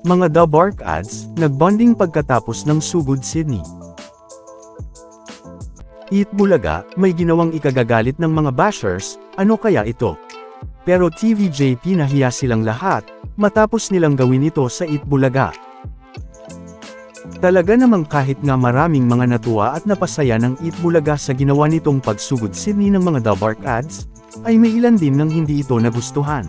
Mga The Bark Ads, nagbonding pagkatapos ng sugod Sydney. Eat Bulaga, may ginawang ikagagalit ng mga bashers, ano kaya ito? Pero TVJP nahiya silang lahat, matapos nilang gawin ito sa Eat Bulaga. Talaga namang kahit nga maraming mga natuwa at napasaya ng Eat Bulaga sa ginawa nitong pagsugod Sydney ng mga The Bark Ads, ay may ilan din nang hindi ito nagustuhan.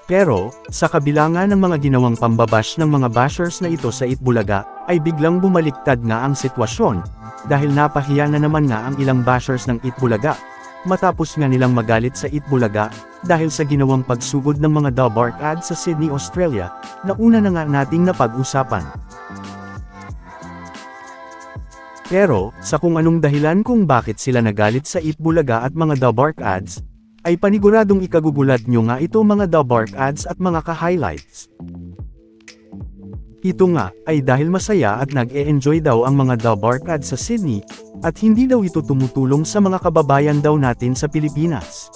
Pero, sa kabila nga ng mga ginawang pambabash ng mga bashers na ito sa Eat Bulaga, ay biglang bumaliktad nga ang sitwasyon, dahil napahiya na naman nga ang ilang bashers ng Eat Bulaga, matapos nga nilang magalit sa Eat Bulaga, dahil sa ginawang pagsugod ng mga The Bark Ads sa Sydney, Australia, na una na nga nating napag-usapan. Pero, sa kung anong dahilan kung bakit sila nagalit sa Eat Bulaga at mga The Bark Ads, ay paniguradong ikagugulat nyo nga ito mga The Bark Ads at mga ka-highlights. Ito nga, ay dahil masaya at nag-e-enjoy daw ang mga The Bark Ads sa Sydney, at hindi daw ito tumutulong sa mga kababayan daw natin sa Pilipinas.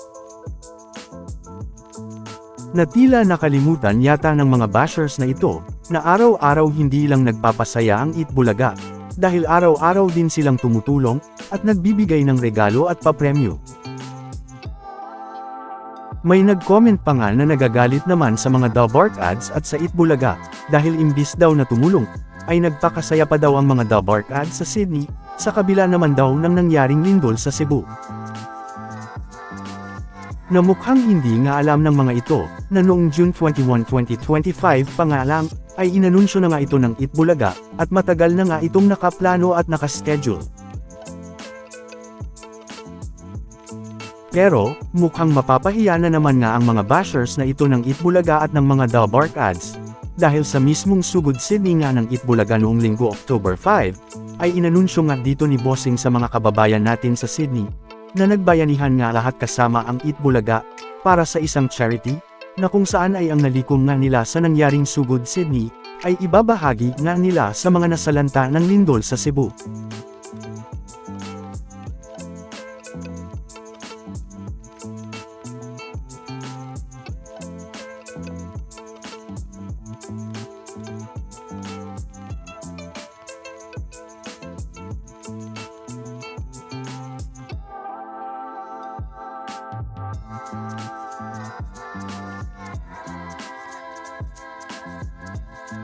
Na tila nakalimutan yata ng mga bashers na ito, na araw-araw hindi lang nagpapasaya ang Eat Bulaga, dahil araw-araw din silang tumutulong, at nagbibigay ng regalo at papremyo. May nag-comment pa nga na nagagalit naman sa mga The Bark Ads at sa Eat Bulaga, dahil imbis daw na tumulong, ay nagpakasaya pa daw ang mga The Bark Ads sa Sydney, sa kabila naman daw ng nangyaring lindol sa Cebu. Na mukhang hindi nga alam ng mga ito, na noong June 21, 2025 pa nga lang, ay inanunsyo na nga ito ng Eat Bulaga, at matagal na nga itong nakaplano at nakaschedule. Pero, mukhang mapapahiya na naman nga ang mga bashers na ito ng Eat Bulaga at ng mga The Bark Ads, dahil sa mismong sugod Sydney nga ng Eat Bulaga noong linggo October 5, ay inanunsyo nga dito ni Bossing sa mga kababayan natin sa Sydney, na nagbayanihan nga lahat kasama ang Eat Bulaga, para sa isang charity, na kung saan ay ang nalikom nga nila sa nangyaring sugod Sydney, ay ibabahagi nga nila sa mga nasalanta ng lindol sa Cebu.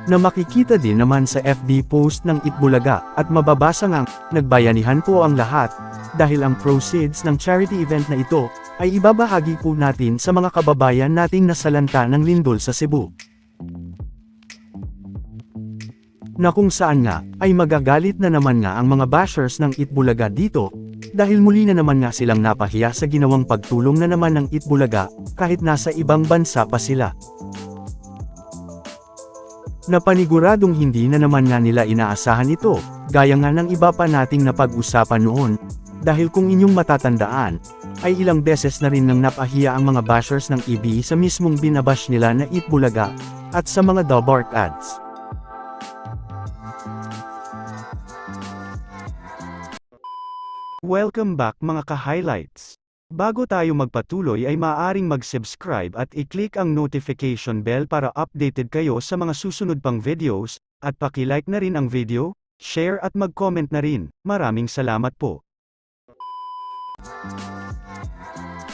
Na makikita din naman sa FB post ng Eat Bulaga, at mababasa ngang, nagbayanihan po ang lahat, dahil ang proceeds ng charity event na ito, ay ibabahagi po natin sa mga kababayan nating nasalanta ng lindol sa Cebu. Na kung saan nga, ay magagalit na naman nga ang mga bashers ng Eat Bulaga dito, dahil muli na naman nga silang napahiya sa ginawang pagtulong na naman ng Eat Bulaga, kahit nasa ibang bansa pa sila. Na paniguradong hindi na naman nga nila inaasahan ito, gaya nga ng iba pa nating napag-usapan noon, dahil kung inyong matatandaan, ay ilang beses na rin nang napahiya ang mga bashers ng EB sa mismong binabash nila na Eat Bulaga, at sa mga The Bark Ads. Welcome back mga ka-highlights! Bago tayo magpatuloy ay maaaring mag-subscribe at i-click ang notification bell para updated kayo sa mga susunod pang videos, at paki-like na rin ang video, share at mag-comment na rin. Maraming salamat po.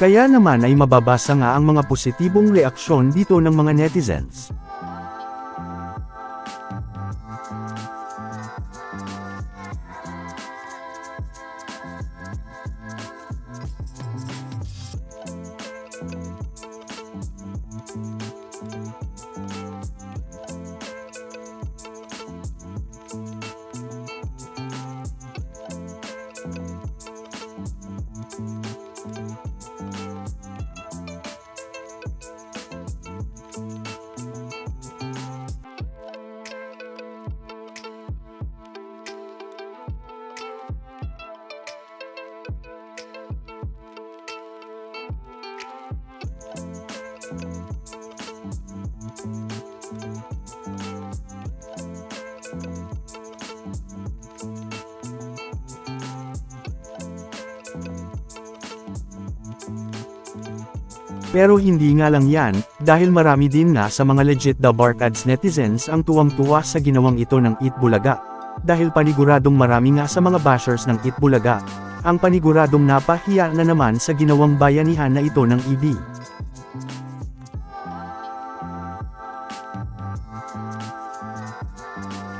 Kaya naman ay mababasa nga ang mga positibong reaksyon dito ng mga netizens. Pero hindi nga lang yan, dahil marami din nga sa mga legit The Barkads netizens ang tuwang-tuwa sa ginawang ito ng Itbulaga. Dahil paniguradong marami nga sa mga bashers ng Itbulaga, ang paniguradong napahiya na naman sa ginawang bayanihan na ito ng EB.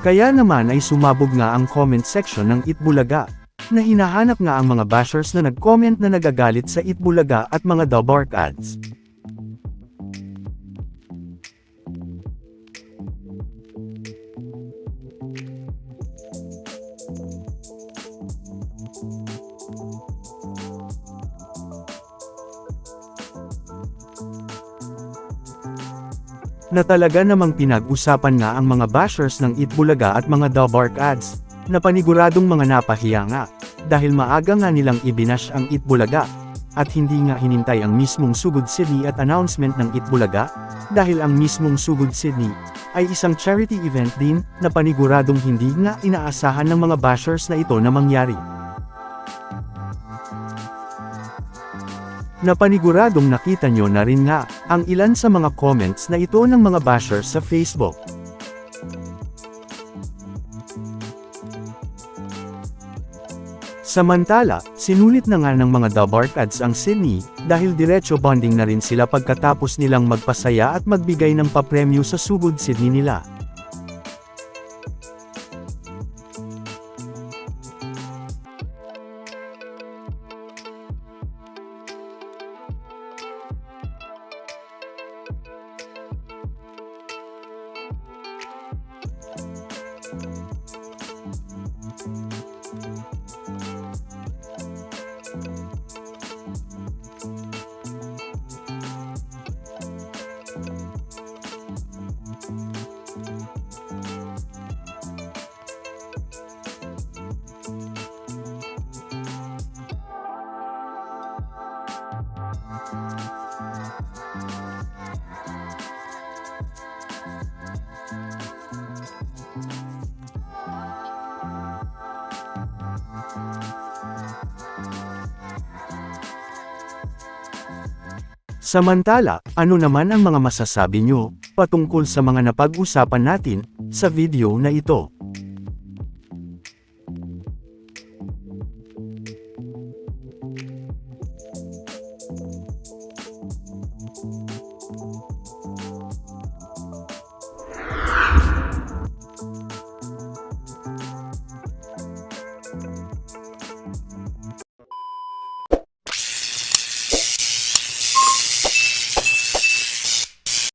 Kaya naman ay sumabog nga ang comment section ng Itbulaga, na hinahanap nga ang mga bashers na nag-comment na nagagalit sa Itbulaga at mga The Barkads. Na talaga namang pinag-usapan nga ang mga bashers ng Itbulaga at mga The Barkads, na paniguradong mga napahiya nga, dahil maaga nga nilang ibinash ang Itbulaga, at hindi nga hinintay ang mismong Sugod Sydney at announcement ng Itbulaga, dahil ang mismong Sugod Sydney ay isang charity event din, na paniguradong hindi nga inaasahan ng mga bashers na ito na mangyari. Na paniguradong nakita nyo na rin nga, ang ilan sa mga comments na ito ng mga bashers sa Facebook. Samantala, sinulit na nga ng mga The Barkads ang Sydney, dahil diretso bonding na rin sila pagkatapos nilang magpasaya at magbigay ng papremyo sa Sugod Sydney nila. Samantala, ano naman ang mga masasabi nyo patungkol sa mga napag-usapan natin sa video na ito?